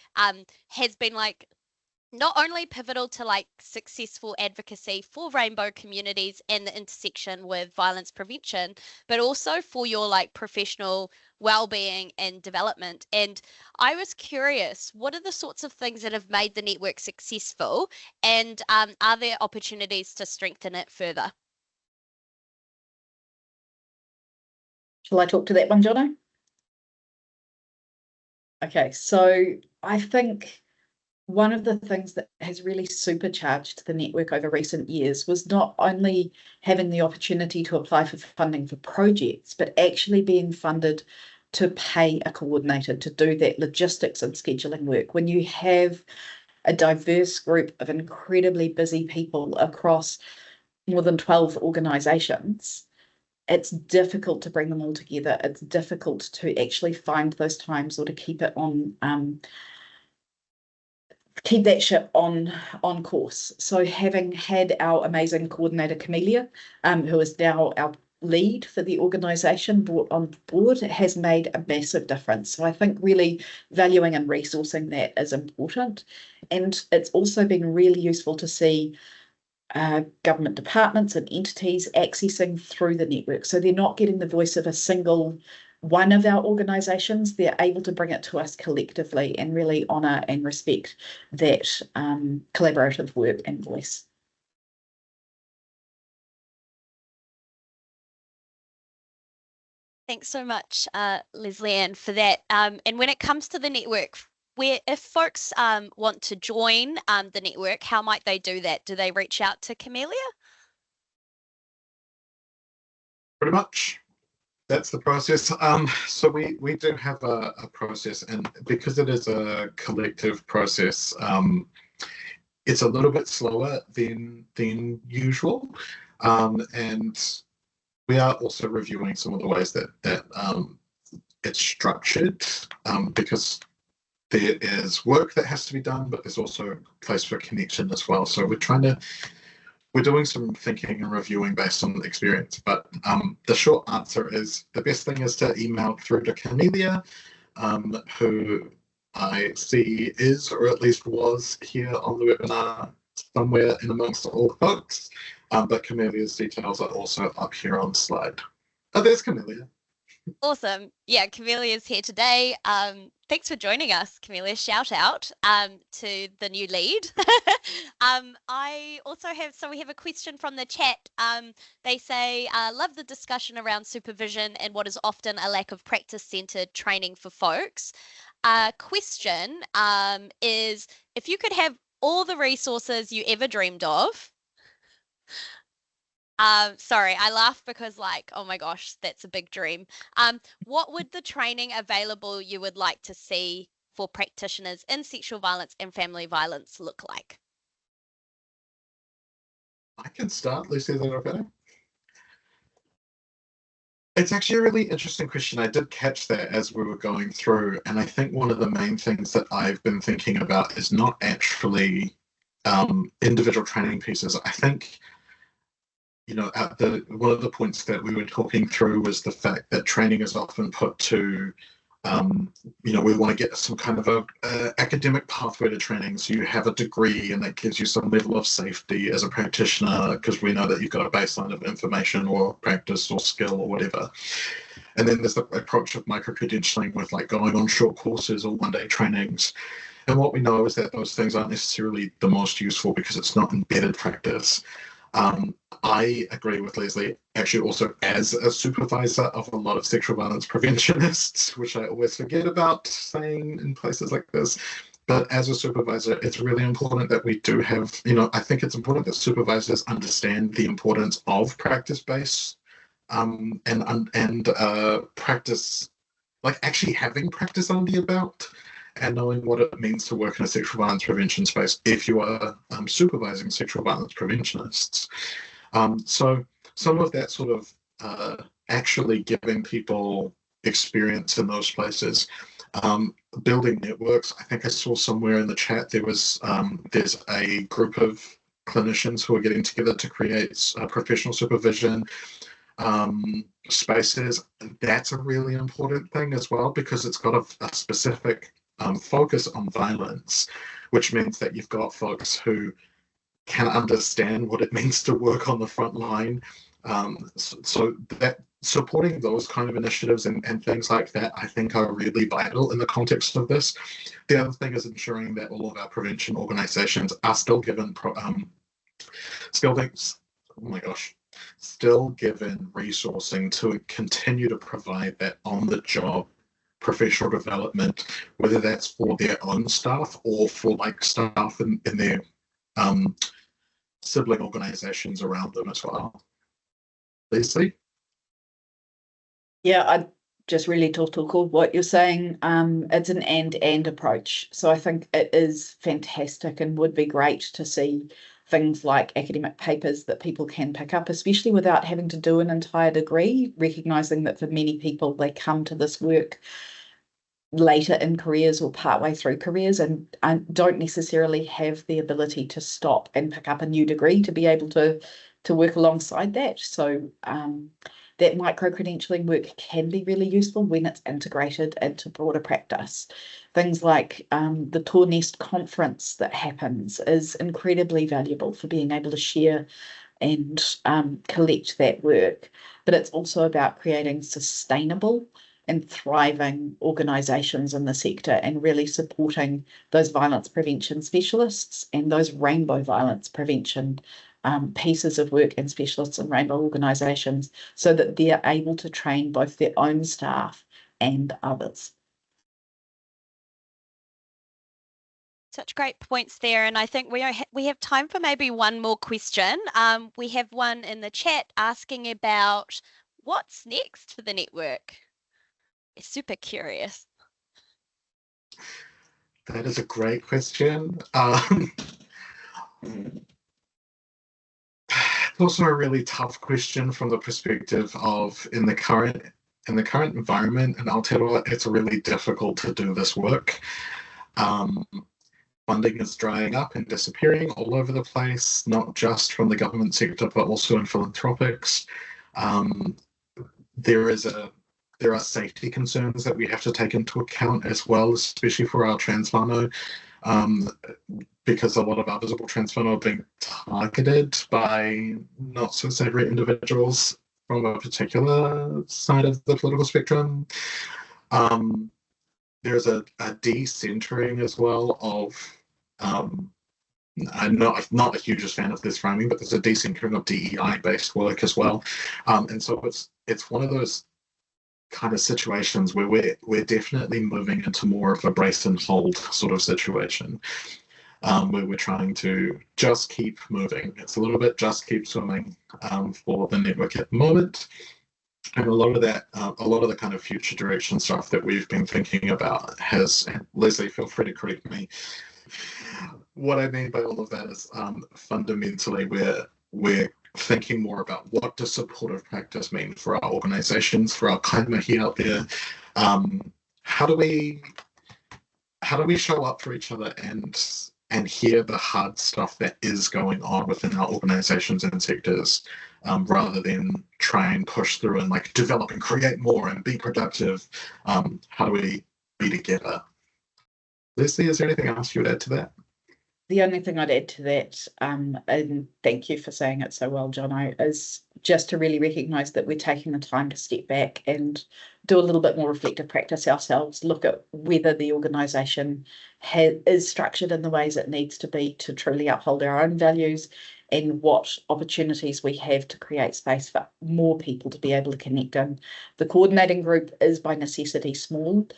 has been like not only pivotal to like successful advocacy for rainbow communities and the intersection with violence prevention, but also for your like professional well-being and development. And I was curious, what are the sorts of things that have made the network successful, and are there opportunities to strengthen it further? Shall I talk to that one, Jono? Okay, so I think one of the things that has really supercharged the network over recent years was not only having the opportunity to apply for funding for projects, but actually being funded to pay a coordinator to do that logistics and scheduling work. When you have a diverse group of incredibly busy people across more than 12 organisations, it's difficult to bring them all together. It's difficult to actually find those times or to keep it on keep that ship on course. So having had our amazing coordinator, Camellia, who is now our lead for the organisation, brought on board, has made a massive difference. So I think really valuing and resourcing that is important. And it's also been really useful to see government departments and entities accessing through the network. So they're not getting the voice of a single one of our organisations. They're able to bring it to us collectively and really honour and respect that collaborative work and voice. Thanks so much, Lesley-Ann, for that. And when it comes to the network, if folks want to join the network, how might they do that? Do they reach out to Camellia? Pretty much. That's the process. So we do have a process, and because it is a collective process, it's a little bit slower than usual, and we are also reviewing some of the ways that it's structured, because there is work that has to be done, but there's also a place for connection as well. So we're doing some thinking and reviewing based on experience, but the short answer is the best thing is to email through to Camellia, who I see is, or at least was, here on the webinar somewhere in amongst all folks, but Camelia's details are also up here on the slide. Oh, there's Camellia. Awesome. Yeah, Camelia's here today. Thanks for joining us, Camelia. Shout out to the new lead. I also we have a question from the chat. They say, love the discussion around supervision and what is often a lack of practice-centered training for folks. Question is, if you could have all the resources you ever dreamed of, sorry, I laugh because like, oh my gosh, that's a big dream. What would the training available you would like to see for practitioners in sexual violence and family violence look like? I can start, Lucy, is that okay? It's actually a really interesting question. I did catch that as we were going through, and I think one of the main things that I've been thinking about is not actually individual training pieces. I think, one of the points that we were talking through was the fact that training is often put to, we want to get some kind of a academic pathway to training. So you have a degree and that gives you some level of safety as a practitioner because we know that you've got a baseline of information or practice or skill or whatever. And then there's the approach of micro-credentialing with like going on short courses or one-day trainings. And what we know is that those things aren't necessarily the most useful because it's not embedded practice. I agree with Leslie, actually also as a supervisor of a lot of sexual violence preventionists, which I always forget about saying in places like this. But as a supervisor, it's really important that we do have, I think it's important that supervisors understand the importance of practice-based and practice, like actually having practice under your belt and knowing what it means to work in a sexual violence prevention space if you are supervising sexual violence preventionists. So some of that sort of actually giving people experience in those places, building networks. I think I saw somewhere in the chat there's a group of clinicians who are getting together to create professional supervision spaces. That's a really important thing as well because it's got a specific focus on violence, which means that you've got folks who can understand what it means to work on the front line. So that supporting those kind of initiatives and things like that, I think are really vital in the context of this. The other thing is ensuring that all of our prevention organizations are still given still given resourcing to continue to provide that on-the-job professional development, whether that's for their own staff or for like staff in their sibling organizations around them as well. Leslie? Yeah, I just really talk what you're saying. It's an and approach. So I think it is fantastic and would be great to see things like academic papers that people can pick up, especially without having to do an entire degree, recognizing that for many people, they come to this work later in careers or partway through careers and don't necessarily have the ability to stop and pick up a new degree to be able to work alongside that. So that micro-credentialing work can be really useful when it's integrated into broader practice. Things like the Tor Nest conference that happens is incredibly valuable for being able to share and collect that work. But it's also about creating sustainable and thriving organisations in the sector and really supporting those violence prevention specialists and those rainbow violence prevention pieces of work and specialists in rainbow organisations so that they're able to train both their own staff and others. Such great points there, and I think we have time for maybe one more question. We have one in the chat asking about what's next for the network. It's super curious. That is a great question. It's also a really tough question from the perspective of in the current environment, and I'll tell you what, it's really difficult to do this work. Funding is drying up and disappearing all over the place, not just from the government sector, but also in philanthropics. There are safety concerns that we have to take into account as well, especially for our trans whānau, because a lot of our visible trans whānau are being targeted by not so savory individuals from a particular side of the political spectrum. There's a decentering as well of I'm not the hugest fan of this framing, but there's a decentering of DEI-based work as well, and so it's one of those kind of situations where we're definitely moving into more of a brace and hold sort of situation, where we're trying to just keep moving. It's a little bit just keep swimming for the network at the moment. And a lot of the kind of future direction stuff that we've been thinking about has, and Leslie, feel free to correct me. What I mean by all of that is fundamentally we're thinking more about what does supportive practice mean for our organizations, for our kaimihi out there. How do we show up for each other and hear the hard stuff that is going on within our organizations and sectors, rather than try and push through and like develop and create more and be productive? How do we be together? Leslie, is there anything else you would add to that? The only thing I'd add to that, and thank you for saying it so well, Jono, is just to really recognise that we're taking the time to step back and do a little bit more reflective practice ourselves, look at whether the organisation is structured in the ways it needs to be to truly uphold our own values, and what opportunities we have to create space for more people to be able to connect in. The coordinating group is by necessity small,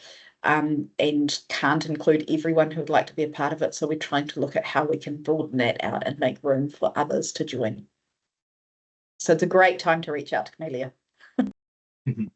and can't include everyone who would like to be a part of it. So we're trying to look at how we can broaden that out and make room for others to join. So it's a great time to reach out to Camellia.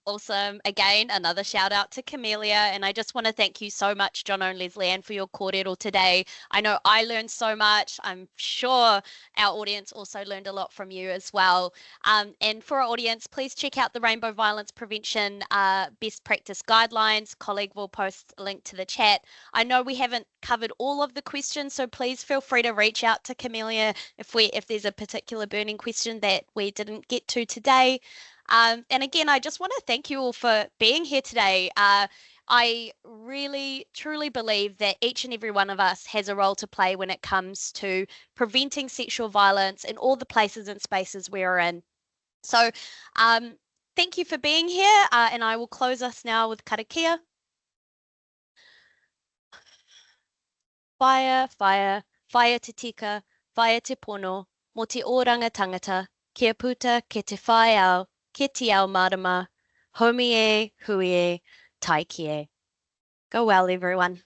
Awesome. Again, another shout out to Camellia. And I just want to thank you so much, Jono and Lesley-Ann, for your kōrero today. I know I learned so much. I'm sure our audience also learned a lot from you as well. And for our audience, please check out the Rainbow Violence Prevention Best Practice Guidelines. Colleague will post a link to the chat. I know we haven't covered all of the questions, so please feel free to reach out to Camellia if there's a particular burning question that we didn't get to today. And again, I just want to thank you all for being here today. I really, truly believe that each and every one of us has a role to play when it comes to preventing sexual violence in all the places and spaces we're in. So thank you for being here, and I will close us now with karakia. Whaia, whaia, whaia te tika, whaia te pono, mo te oranga tangata, kia puta ke te whae au, ke te ao marama, homi e, hui e, tai ki e. Go well, everyone.